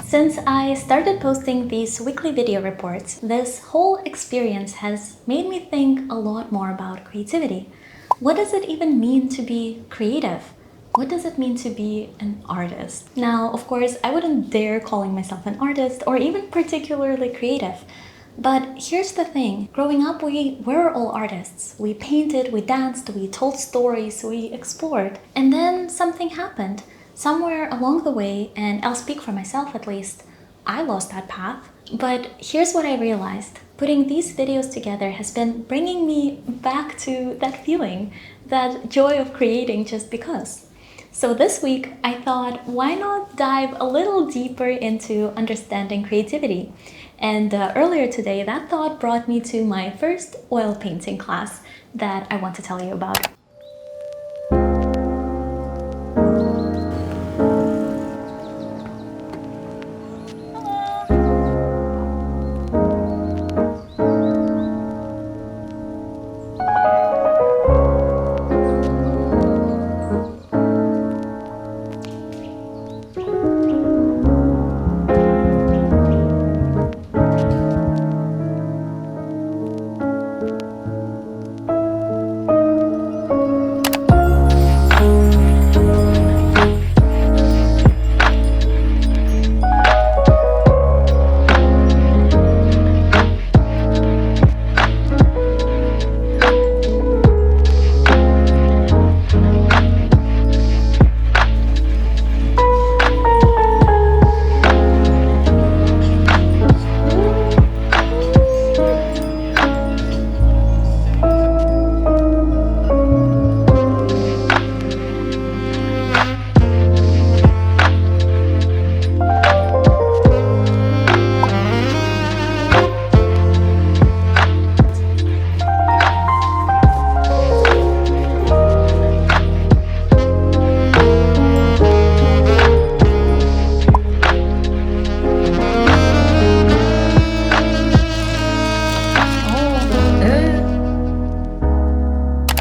Since I started posting these weekly video reports, this whole experience has made me think a lot more about creativity. What does it even mean to be creative? What does it mean to be an artist? Now, of course, I wouldn't dare calling myself an artist or even particularly creative. But here's the thing, growing up we were all artists. We painted, we danced, we told stories, we explored. And then something happened. Somewhere along the way, and I'll speak for myself at least, I lost that path. But here's what I realized. Putting these videos together has been bringing me back to that feeling, that joy of creating just because. So this week, I thought, why not dive a little deeper into understanding creativity? And earlier today, that thought brought me to my first oil painting class that I want to tell you about.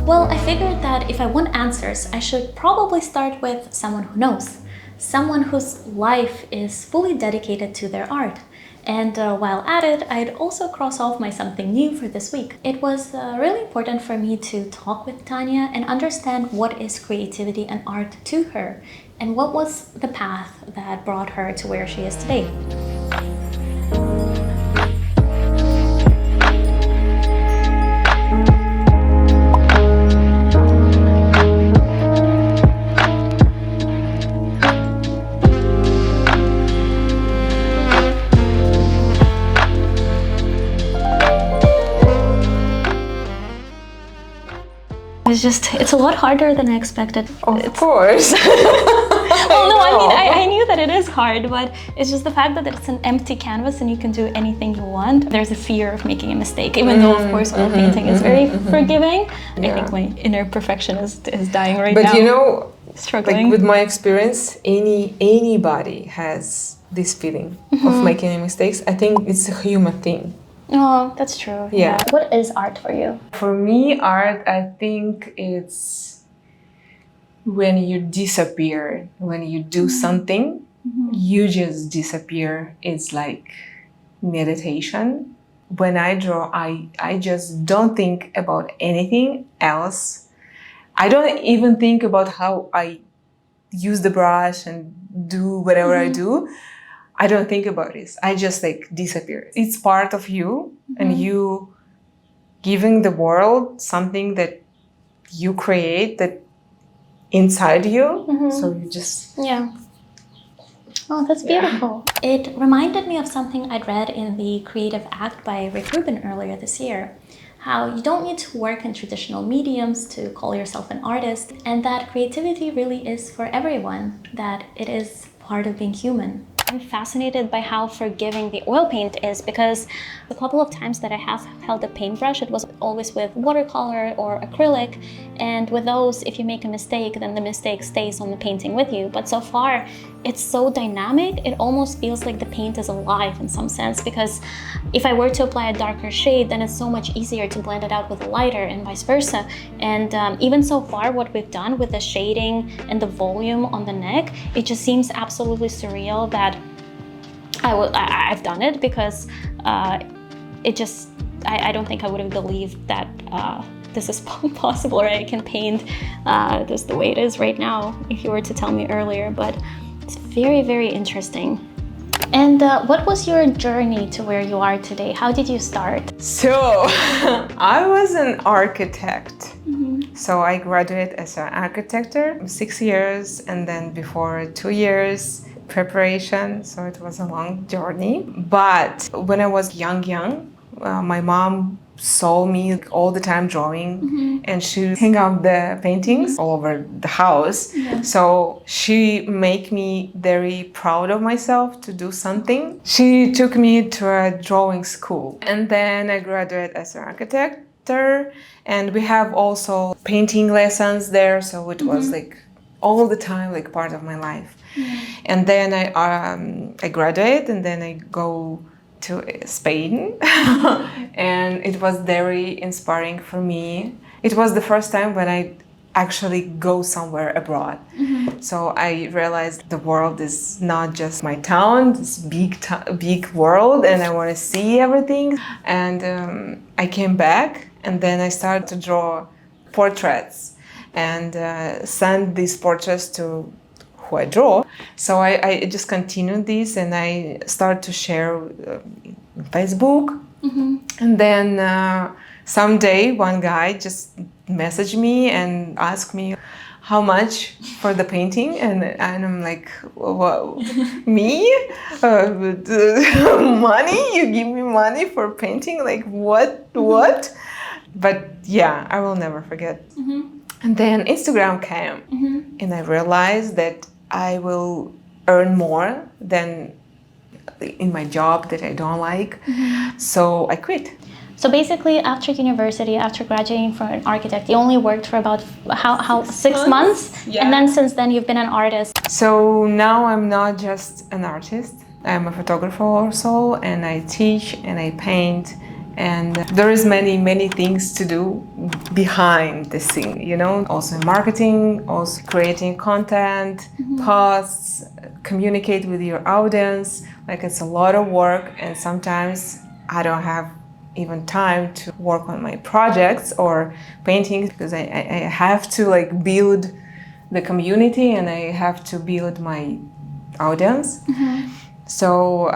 Well, I figured that if I want answers, I should probably start with someone who knows. Someone whose life is fully dedicated to their art. And while at it, I'd also cross off my something new for this week. It was really important for me to talk with Tanya and understand what is creativity and art to her, and what was the path that brought her to where she is today. It's a lot harder than I expected. Of course. Well, no, I mean, I knew that it is hard, but it's just the fact that it's an empty canvas and you can do anything you want. There's a fear of making a mistake, even though, of course, oil painting is very forgiving. Yeah. I think my inner perfectionist is dying right now. But you know, struggling. Like with my experience, anybody has this feeling of making mistakes. I think it's a human thing. Oh, that's true. Yeah. What is art for you? For me, art, I think it's when you disappear, when you do something, you just disappear. It's like meditation. When I draw, I just don't think about anything else. I don't even think about how I use the brush and do whatever I do. I don't think about this. I just like disappear. It's part of you and you giving the world something that you create that inside you. So you just... Yeah. Oh, that's beautiful. Yeah. It reminded me of something I'd read in The Creative Act by Rick Rubin earlier this year. How you don't need to work in traditional mediums to call yourself an artist, and that creativity really is for everyone, that it is part of being human. I'm fascinated by how forgiving the oil paint is, because a couple of times that I have held a paintbrush, it was always with watercolor or acrylic, and with those, if you make a mistake, then the mistake stays on the painting with you. But so far, it's so dynamic, it almost feels like the paint is alive in some sense, because if I were to apply a darker shade, then it's so much easier to blend it out with a lighter and vice versa. And even so far, what we've done with the shading and the volume on the neck, it just seems absolutely surreal that I've done it because I don't think I would have believed that this is possible, right? I can paint this the way it is right now if you were to tell me earlier, but it's very, very interesting. And what was your journey to where you are today? How did you start? So, I was an architect. So I graduated as an architect, 6 years, and then before 2 years preparation. So it was a long journey. But when I was young, my mom saw me all the time drawing, and she hang out the paintings all over the house. So she made me very proud of myself to do something. She took me to a drawing school, and then I graduated as an architect, and we have also painting lessons there. So it was like all the time, like part of my life. And then I graduate, and then I go to Spain, and it was very inspiring for me. It was the first time when I actually go somewhere abroad. So I realized the world is not just my town, this big world, and I want to see everything. And I came back, and then I started to draw portraits and send these portraits to who I draw. So I just continued this, and I started to share on Facebook. And then someday one guy just messaged me and asked me how much for the painting, and I'm like, wow, me? Money? You give me money for painting? Like what? But yeah, I will never forget. And then Instagram came, and I realized that I will earn more than in my job that I don't like. So I quit. So basically, after university, after graduating from an architect, you only worked for about how 6 months? Yeah. And then since then, you've been an artist. So now I'm not just an artist. I'm a photographer also, and I teach and I paint. And there is many things to do behind the scene, you know, also in marketing, also creating content, posts, communicate with your audience. Like it's a lot of work, and sometimes I don't have even time to work on my projects or paintings because I have to like build the community, and I have to build my audience. So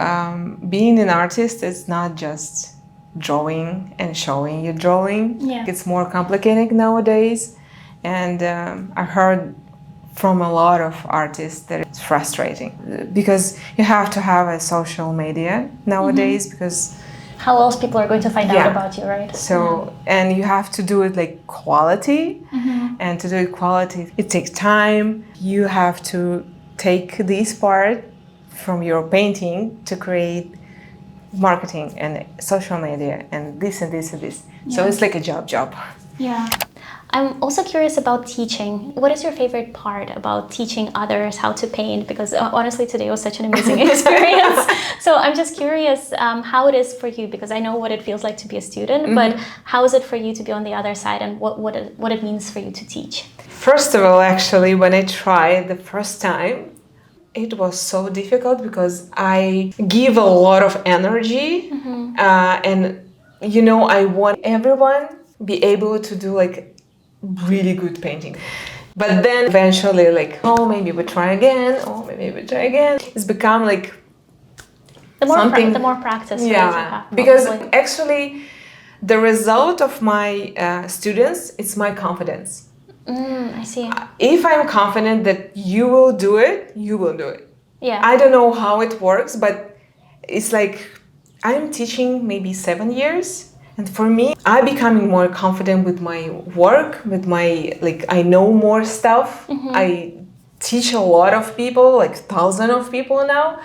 being an artist is not just drawing and showing your drawing. It's more complicated nowadays, and I heard from a lot of artists that it's frustrating because you have to have a social media nowadays because how else people are going to find out about you, right? So and you have to do it like quality, and to do it quality it takes time. You have to take this part from your painting to create marketing and social media and this and this and this. So it's like a job. Yeah. I'm also curious about teaching. What is your favorite part about teaching others how to paint? Because honestly, today was such an amazing experience. So I'm just curious how it is for you, because I know what it feels like to be a student, but how is it for you to be on the other side, and what it means for you to teach? First of all, actually, when I tried the first time, it was so difficult because I give a lot of energy, and you know, I want everyone be able to do like really good painting. But then eventually, like, oh, maybe we try again. Oh, maybe we try again. It's become like the more practice. Yeah, you have, because actually, the result of my students, it's my confidence. I see. If I'm confident that you will do it, you will do it. Yeah. I don't know how it works, but it's like I'm teaching maybe 7 years. And for me, I'm becoming more confident with my work, with my, like, I know more stuff. I teach a lot of people, like thousands of people now.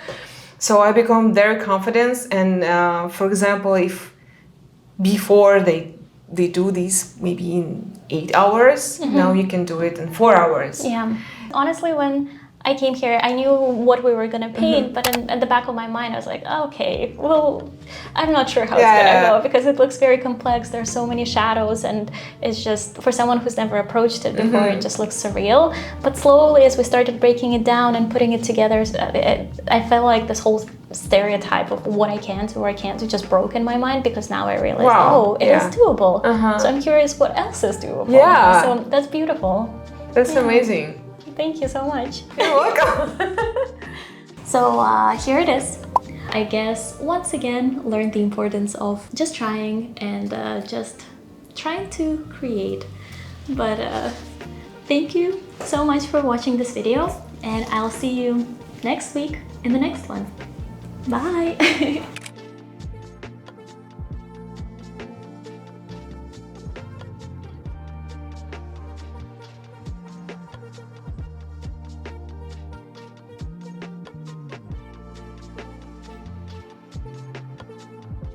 So I become very confident. And for example, if before they do this maybe in 8 hours, now you can do it in 4 hours. Yeah. Honestly, when I came here, I knew what we were gonna paint, but in the back of my mind, I was like, oh, okay, well, I'm not sure how it's gonna go because it looks very complex. There's so many shadows, and it's just, for someone who's never approached it before, it just looks surreal. But slowly, as we started breaking it down and putting it together, I felt like this whole stereotype of what I can do or I can't do just broke in my mind, because now I realize, oh, it is doable. So I'm curious what else is doable. Yeah. So that's beautiful. That's amazing. Thank you so much. You're welcome. So here it is. I guess once again learned the importance of just trying and just trying to create. But thank you so much for watching this video, and I'll see you next week in the next one. Bye.